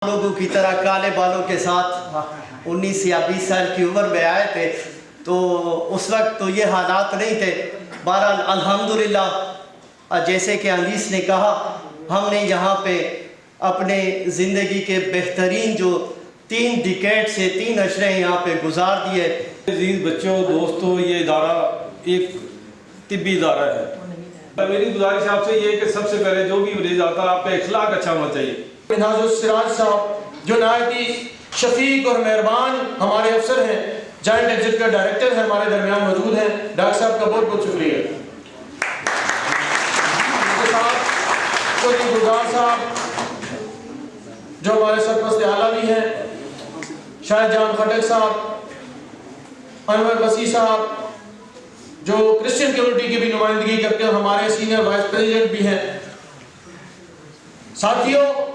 लोगों की तरह काले बालों के साथ 19 या 20 साल की उम्र में आए थे, तो उस वक्त तो ये हालात नहीं थे। बहरहाल अल्हम्दुलिल्लाह, जैसे कि अनीस ने कहा, हमने यहाँ पे अपने ज़िंदगी के बेहतरीन जो 3 डिकेड से 3 अशरे यहाँ पे गुजार दिए। अजीज बच्चों, दोस्तों, ये इदारा एक तिब्बी इदारा है। मेरी गुजारिश आपसे ये है कि सबसे पहले जो भी मरीज आता है, आप पे अखलाक अच्छा होना चाहिए। सिराज साहब जो नहायती शफीक और मेहरबान हमारे अफसर हैं, जॉइंट एग्जीक्यूटिव डायरेक्टर हैं, हमारे दरमियान मौजूद हैं। डॉक्टर साहब का बहुत बहुत शुक्रिया। उसके साथ कोई गुलजार साहब जो हमारे सरपरस्त आला भी हैं, शाहिद जान खटक साहब, अनवर वसी साहब जो क्रिश्चियन कम्युनिटी की भी नुमाइंदगी करते हैं, हमारे सीनियर वाइस प्रेसिडेंट भी हैं। साथियों,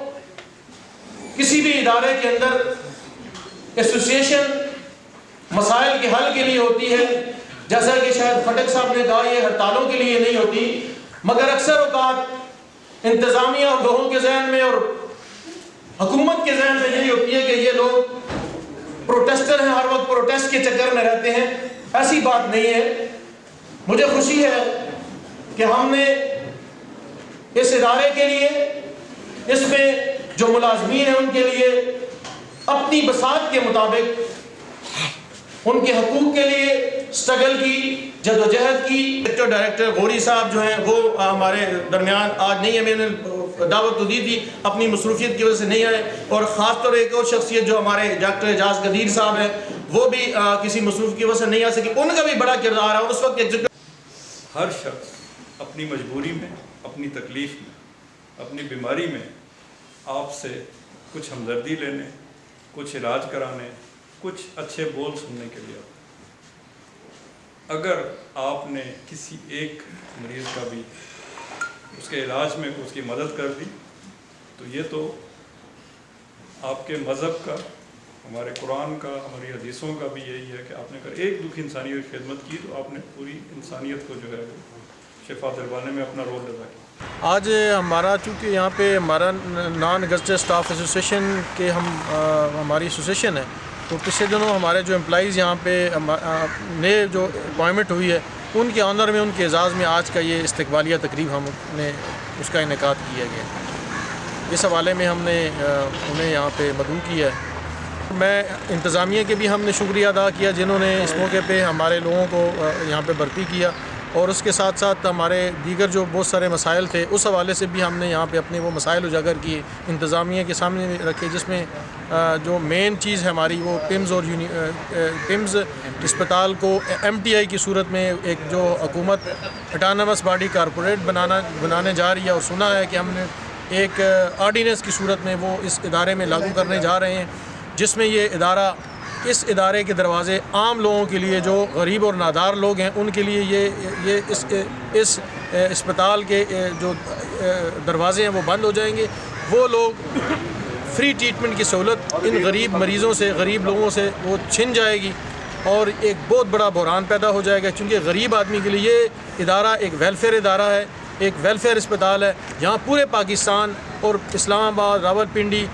किसी भी इदारे के अंदर एसोसिएशन मसाइल के हल के लिए होती है। जैसा कि शायद खटक साहब ने कहा, ये हड़तालों के लिए नहीं होती, मगर अक्सर औकात इंतजामिया और लोगों के जहन में और हुकूमत के जहन में यही होती है कि ये लोग प्रोटेस्टर हैं, हर वक्त प्रोटेस्ट के चक्कर में रहते हैं। ऐसी बात नहीं है। मुझे खुशी है कि हमने इस इदारे के लिए, इसमें जो मुलाजमीन हैं उनके लिए अपनी बसात के मुताबिक उनके हकूक़ के लिए स्ट्रगल की, जदोजहद की। डायरेक्टर गौरी साहब जो हैं वो हमारे दरमियान आज नहीं है, मैंने दावत तो दी थी, अपनी मसरूफियत की वजह से नहीं आए। और ख़ास तौर एक और शख्सियत जो हमारे डॉक्टर एजाज गदीर साहब हैं, वो भी किसी मसरूफ़ की वजह से नहीं आ सकी। उनका भी बड़ा किरदार है। और उस वक्त हर शख्स अपनी मजबूरी में, अपनी तकलीफ़ में, अपनी बीमारी में आपसे कुछ हमदर्दी लेने, कुछ इलाज कराने, कुछ अच्छे बोल सुनने के लिए। अगर आपने किसी एक मरीज़ का भी उसके इलाज में उसकी मदद कर दी, तो ये तो आपके मज़हब का, हमारे कुरान का, हमारी हदीसों का भी यही है कि आपने अगर एक दुखी इंसानियत की खिदमत की, तो आपने पूरी इंसानियत को जो है वो शिफा दिलवाने में अपना रोल अदा किया। आज हमारा चूँकि यहाँ पे हमारा नॉन गज़टेड स्टाफ एसोसिएशन के हमारी एसोसिएशन है, तो पिछले दिनों हमारे जो एम्प्लॉइज़ यहाँ पे नए जो अपॉइंटमेंट हुई है, उनके ऑनर में, उनके एजाज़ में आज का ये इस्तकबालिया तकरीब हमने उसका इनेकाद किया गया। इस हवाले में हमने उन्हें यहाँ पे मदऊ किया है। मैं इंतज़ामिया के भी हमने शुक्रिया अदा किया जिन्होंने इस मौके पे हमारे लोगों को यहाँ पे भर्ती किया। और उसके साथ साथ हमारे दीगर जो बहुत सारे मसाइल थे, उस हवाले से भी हमने यहाँ पे अपने वो मसाइल उजागर किए, इंतज़ामिया के सामने रखे, जिसमें जो मेन चीज़ है हमारी वो पिम्स और पिम्स अस्पताल को MTI की सूरत में एक जो हुकूमत ऑटोनमस बॉडी कॉरपोरेट बनाने जा रही है, और सुना है कि हमने एक ऑर्डिनेंस की सूरत में वो इस इदारे में लागू करने जा रहे हैं, जिसमें ये इदारा, इस इदारे के दरवाज़े आम लोगों के लिए, जो गरीब और नादार लोग हैं, उनके लिए ये इस अस्पताल के जो दरवाज़े हैं वो बंद हो जाएंगे। वो लोग फ्री ट्रीटमेंट की सहूलत इन गरीब मरीज़ों से, गरीब लोगों से वो छिन जाएगी, और एक बहुत बड़ा बहरान पैदा हो जाएगा। क्योंकि गरीब आदमी के लिए ये इदारा एक वेलफेयर इदारा है, एक वेलफेयर अस्पताल है। यहाँ पूरे पाकिस्तान और इस्लामाबाद, रावलपिंडी,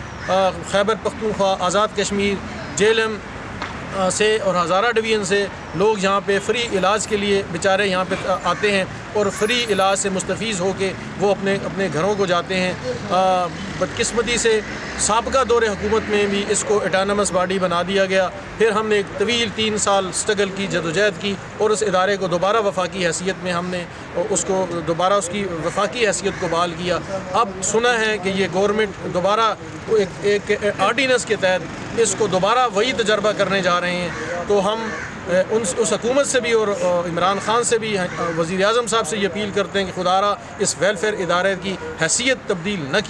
खैबर पख्तूनख्वा, आज़ाद कश्मीर, JLM से और हज़ारा डिवीज़न से लोग यहाँ पे फ्री इलाज के लिए बेचारे यहाँ पे आते हैं, और फ्री इलाज से मुस्तफ़ीज़ होके वो अपने घरों को जाते हैं। बदकिस्मती से साबका दौरे हुकूमत में भी इसको ऑटोनमस बॉडी बना दिया गया। फिर हमने एक तवील 3 साल स्ट्रगल की, जदोजहद की, और उस इदारे को दोबारा वफाकी हैसियत में हमने उसको दोबारा उसकी वफाकी हैसियत को बहाल किया। अब सुना है कि ये गवर्नमेंट दोबारा एक ऑर्डिनेंस के तहत इसको दोबारा वही तजर्बा करने जा रहे हैं। तो हम उस हुकूमत से भी और इमरान ख़ान से भी, वज़ीर आज़म साहब से ये अपील करते हैं कि खुदारा इस वेलफेयर इदारे की हैसियत तब्दील न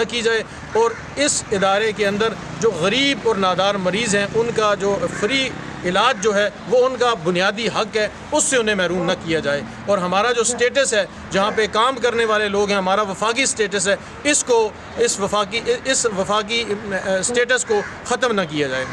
की जाए, और इस इदारे के अंदर जो गरीब और नादार मरीज़ हैं, उनका जो फ्री इलाज जो है वो उनका बुनियादी हक़ है, उससे उन्हें महरूम न किया जाए। और हमारा जो स्टेटस है, जहाँ पे काम करने वाले लोग हैं, हमारा वफाकी स्टेटस है, इस वफाकी स्टेटस को ख़त्म न किया जाए।